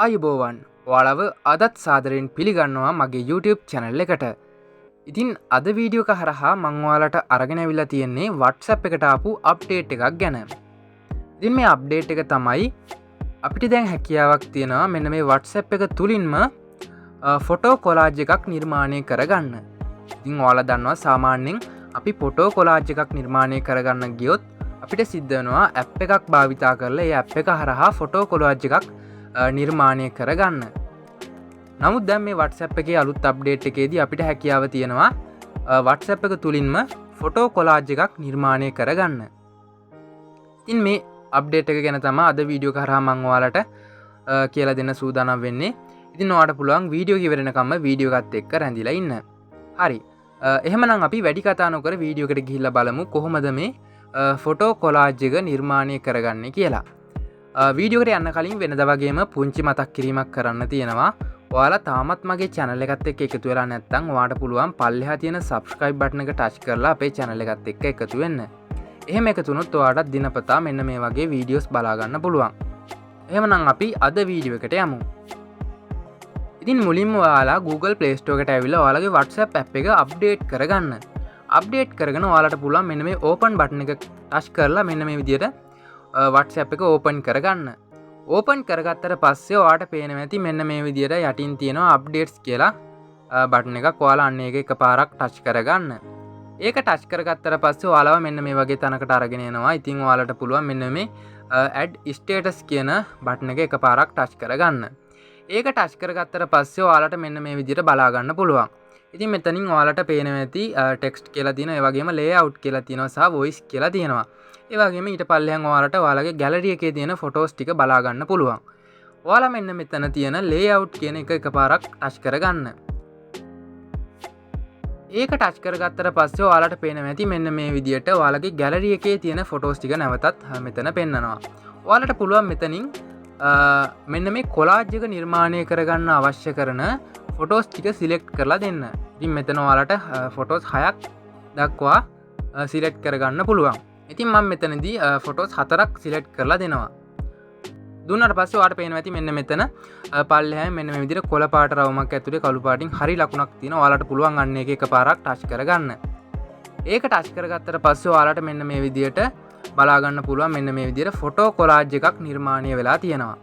අයිබෝවන් ඔයාලව අදත් සාදරයෙන් පිළිගන්නවා මගේ YouTube channel එකට. ඉතින් අද වීඩියෝ එක හරහා මම ඔයාලට අරගෙන අවිලා තියෙන්නේ WhatsApp එකට ආපු අප්ඩේට් එකක් ගැන. ඉතින් මේ අප්ඩේට් එක තමයි අපිට දැන් හැකියාවක් තියෙනවා මෙන්න මේ WhatsApp එක තුලින්ම ෆොටෝ කොලාජ් එකක් නිර්මාණය කරගන්න. ඉතින් ඔයාලා දන්නවා සාමාන්‍යයෙන් අපි ෆොටෝ කොලාජ් එකක් නිර්මාණය කරගන්න ගියොත් අපිට සිද්ධ වෙනවා ඇප් එකක් භාවිතා කරලා ඒ ඇප් එක හරහා ෆොටෝ කොලාජ් එකක් නිර්මාණය කරගන්න. නමුත් දැන් මේ WhatsApp එකේ අලුත් අප්ඩේට් එකේදී අපිට හැකියාව තියෙනවා WhatsApp එක තුලින්ම ෆොටෝ කොලාජ් එකක් නිර්මාණය කරගන්න. ඉතින් මේ අප්ඩේට් එක ගැන තමයි අද වීඩියෝ එක හරහා මම ඔයාලට කියලා දෙන්න සූදානම් වෙන්නේ. ඉතින් ඔයාලට පුළුවන් වීඩියෝ එක ඉවරනකම්ම වීඩියෝ එකත් එක්ක රැඳිලා ඉන්න. හරි. එහෙමනම් අපි වැඩි කතා නොකර වීඩියෝ එකට ගිහිල්ලා බලමු කොහොමද මේ ෆොටෝ කොලාජ් එක නිර්මාණය කරගන්නේ කියලා. වීඩියෝ එකට යන්න කලින් වෙනද වගේම පුංචි මතක් කිරීමක් කරන්න තියෙනවා. ඔයාලා තාමත් මගේ channel එකත් එක්ක එකතු වෙලා නැත්නම් ඔයාලට පුළුවන් පල්ලෙහා තියෙන subscribe button එක touch කරලා අපේ channel එකත් එක්ක එකතු වෙන්න. එහෙම එකතු වුණොත් ඔයාලට දිනපතා මෙන්න මේ වගේ videos බලා ගන්න පුළුවන්. එහෙමනම් අපි අද වීඩියෝ එකට යමු. ඉතින් මුලින්ම ඔයාලා Google Play Store එකට ඇවිල්ලා ඔයාලගේ WhatsApp app එක update කරගන්න. update කරගෙන ඔයාලට පුළුවන් මෙන්න මේ open button එක touch කරලා මෙන්න මේ විදිහට WhatsApp එක ඕපන් කරගන්න. ඕපන් කරගත්තට පස්සේ ඔයාලට පේනවා ඇති මෙන්න මේ විදිහට යටින් තියෙනවා අප්ඩේට්ස් කියලා බටන් එකක්. ඔයාලා අන්න ඒක එකපාරක් ටච් කරගන්න. ඒක ටච් කරගත්තට පස්සේ ඔයාලව මෙන්න මේ වගේ තැනකට අරගෙන එනවා. ඉතින් ඔයාලට පුළුවන් මෙන්න මේ add status කියන බටන් එක එකපාරක් ටච් කරගන්න. ඒක ටච් කරගත්තට පස්සේ ඔයාලට මෙන්න මේ විදිහට බලා ගන්න පුළුවන්. ඉතින් මෙතනින් ඔයාලට පේනවා ඇති text කියලා තියෙනවා. ඒ වගේම layout කියලා තියෙනවා සහ voice කියලා තියෙනවා. ඒ වගේම ඊට පල්ලෙහාන් ඔයාලට ඔයාලගේ gallery එකේ තියෙන photos ටික බලා ගන්න පුළුවන්. ඔයාලා මෙන්න මෙතන තියෙන layout කියන එක එකපාරක් touch කරගන්න. ඒක touch කරගත්තට පස්සේ ඔයාලට පේනවා ඇති මෙන්න මේ විදියට ඔයාලගේ gallery එකේ තියෙන photos ටික නැවතත් මෙතන පෙන්නනවා. ඔයාලට පුළුවන් මෙතනින් මෙන්න මේ collage එක නිර්මාණය කරගන්න අවශ්‍ය කරන photos ටික select කරලා දෙන්න. ඉතින් මෙතන ඔයාලට photos 6ක් දක්වා select කරගන්න පුළුවන්. ඉතින් මම මෙතනදී ෆොටෝස් 4ක් සිලෙක්ට් කරලා දෙනවා. දුන්නාට පස්සේ ඔයාලට පේනවා ඇති මෙන්න මෙතන පල්ලෙහාම මෙන්න මේ විදිහට කොළ පාට රවුමක් ඇතුලේ කළු පාටින් හරි ලකුණක් තියෙනවා. ඔයාලට පුළුවන් අන්න ඒක එකපාරක් ටච් කරගන්න. ඒක ටච් කරගත්තට පස්සේ ඔයාලට මෙන්න මේ විදිහට බලා ගන්න පුළුවන් මෙන්න මේ විදිහට ෆොටෝ කොලාජ් එකක් නිර්මාණය වෙලා තියෙනවා.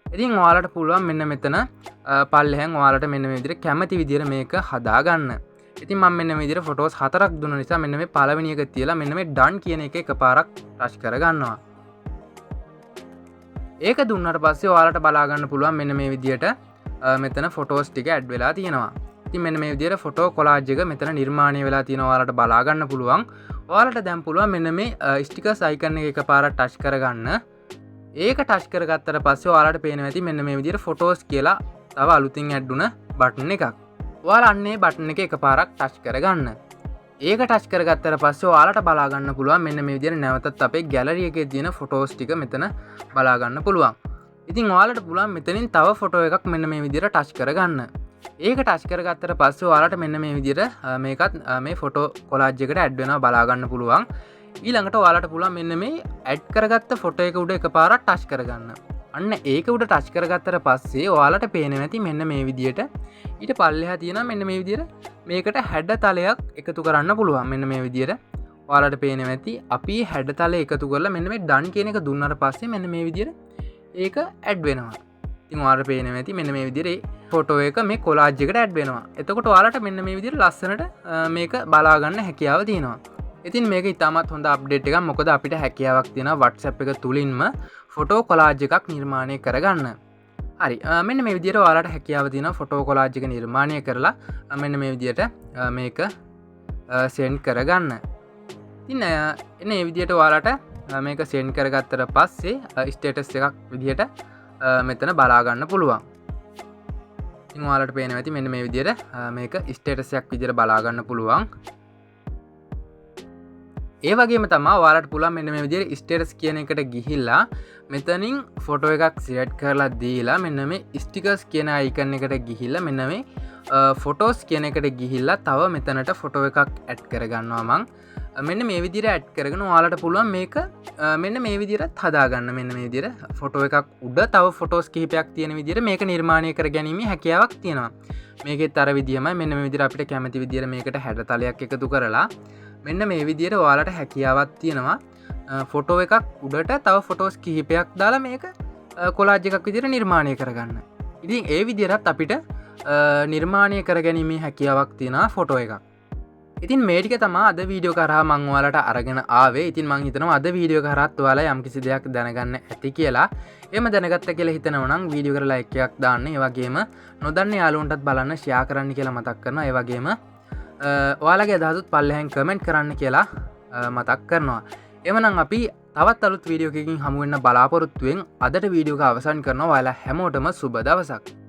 ඉතින් ඔයාලට පුළුවන් මෙන්න මෙතන පල්ලෙහාන් ඔයාලට මෙන්න මේ විදිහට කැමති විදිහට මේක හදා ගන්න. ඉතින් මම මෙන්න මේ විදිහට ෆොටෝස් 4ක් දුන්න නිසා මෙන්න මේ පළවෙනි එක තියලා මෙන්න මේ done කියන එක එකපාරක් ටච් කරගන්නවා. ඒක දුන්නාට පස්සේ ඔයාලට බලා ගන්න පුළුවන් මෙන්න මේ විදිහට මෙතන ෆොටෝස් ටික ඇඩ් වෙලා තියෙනවා. ඉතින් මෙන්න මේ විදිහට ෆොටෝ කොලාජ් එක මෙතන නිර්මාණය වෙලා තියෙනවා. ඔයාලට බලා ගන්න පුළුවන්. ඔයාලට දැන් පුළුවන් මෙන්න මේ ස්ටිකර්ස් අයිකන් එක එකපාරක් ටච් කරගන්න. ඒක ටච් කරගත්තට පස්සේ ඔයාලට පේනවා ඇති මෙන්න මේ විදිහට ෆොටෝස් කියලා තව අලුතින් ඇඩ් වුණ බටන් එකක්. ඔයාලා අන්නේ බටන් එක එකපාරක් ටච් කරගන්න. ඒක ටච් කරගත්තට පස්සේ ඔයාලට බලා ගන්න පුළුවන් මෙන්න මේ විදිහට නැවතත් අපේ ගැලරි එකේ තියෙන ෆොටෝස් ටික මෙතන බලා ගන්න පුළුවන්. ඉතින් ඔයාලට පුළුවන් මෙතනින් තව ෆොටෝ එකක් මෙන්න මේ විදිහට ටච් කරගන්න. ඒක ටච් කරගත්තට පස්සේ ඔයාලට මෙන්න මේ විදිහට මේකත් මේ ෆොටෝ කොලාජ් එකට ඇඩ් වෙනවා බලා ගන්න පුළුවන්. ඊළඟට ඔයාලට පුළුවන් මෙන්න මේ ඇඩ් කරගත්ත ෆොටෝ එක උඩ එකපාරක් ටච් කරගන්න. අන්න ඒක උඩ ටච් කරගත්තට පස්සේ ඔයාලට පේනවා ඇති මෙන්න මේ විදිහට ඊට පල්ලෙහා තියෙනවා මෙන්න මේ විදිහට මේකට හැඩතලයක් එකතු කරන්න පුළුවන්. මෙන්න මේ විදිහට ඔයාලට පේනවා ඇති අපි හැඩතල එකතු කරලා මෙන්න මේ done කියන එක දුන්නාට පස්සේ මෙන්න මේ විදිහට ඒක ඇඩ් වෙනවා. ඉතින් ඔයාලට පේනවා ඇති මෙන්න මේ විදිහට ෆොටෝ එක මේ කොලාජ් එකට ඇඩ් වෙනවා. එතකොට ඔයාලට මෙන්න මේ විදිහට ලස්සනට මේක බලා ගන්න හැකියාව තියෙනවා. ඉතින් මේක ඉතාමත් හොඳ අප්ඩේට් එකක්. මොකද අපිට හැකියාවක් තියෙනවා WhatsApp එක තුලින්ම ෆොටෝ කොලාජ් එකක් නිර්මාණය කරගන්න. හරි. මෙන්න මේ විදිහට ඔයාලට හැකියාව තියෙනවා ෆොටෝ කොලාජ් එක නිර්මාණය කරලා මෙන්න මේ විදිහට මේක සෙන්ඩ් කරගන්න. ඉතින් එන්න මේ විදිහට ඔයාලට මේක සෙන්ඩ් කරගත්තට පස්සේ ස්ටේටස් එකක් විදිහට මෙතන බලා ගන්න පුළුවන්. ඉතින් ඔයාලට පේනවා ඇති මෙන්න මේ විදිහට මේක ස්ටේටස් එකක් විදිහට බලා ගන්න පුළුවන්. ඒ වගේම තමයි ඔයාලට පුළුවන් මෙන්න මේ විදිහට ස්ටේටස් කියන එකට ගිහිල්ලා මෙතනින් ෆොටෝ එකක් සිලෙක්ට් කරලා දීලා මෙන්න මේ ස්ටිකර්ස් කියන අයිකන් එකට ගිහිල්ලා මෙන්න මේ ෆොටෝස් කියන එකට ගිහිල්ලා තව මෙතනට ෆොටෝ එකක් ඇඩ් කරගන්නවා මං. මෙන්න මේ විදිර ඇඩ් කරගෙන වාලට පුළුවන් මේක මෙන්න මේ විදිරත් හදාගන්න මෙන්න මේ විදිර ෆොටෝ එකක් උඩ තව ෆොටෝස් කිහිපයක් තියෙන විදිර මේක නිර්මාණය කර ගැනීම හැකියාවක් තියෙනවා මේකෙත් අර විදිහම මෙන්න මේ විදිර අපිට කැමති විදිර මේකට හැඩතලයක් එකතු කරලා මෙන්න මේ විදියට ඔයාලට හැකියාවක් තියෙනවා ෆොටෝ එකක් උඩට තව ෆොටෝස් කිහිපයක් දාලා මේක කොලාජ් එකක් විදිර නිර්මාණය කරගන්න ඉතින් ඒ විදිරත් අපිට නිර්මාණය කර ගැනීමේ හැකියාවක් තියෙන ෆොටෝ එකක් ඉතින් මේටික තමා අද වීඩියෝ කරහා මංවාලට අරගෙන ආවේ ඉතින් මං හිතනවා අද වීඩියෝ කරත් ඔයාලා යම් කිසි දෙයක් දැනගන්න ඇති කියලා එම දැනගත්ත කියලා හිතනවනම් වීඩියෝ කරලා ලයික් එකක් දාන්න ඒ වගේම නොදන්න යාළුවන්ටත් බලන්න ෂෙයා කරන්න කියලා මතක් කරනවා ඒ වගේම ඔයාලගේ අදහසත් පල්ලෙහෙන් කමෙන්ට් කරන්න කියලා මතක් කරනවා එමනම් අපි තවත් අලුත් වීඩියෝ එකකින් හමු වෙන්න බලාපොරොත්තුවෙන් අදට වීඩියෝ එක අවසන් කරනවා ඔයාලා හැමෝටම සුබ දවසක්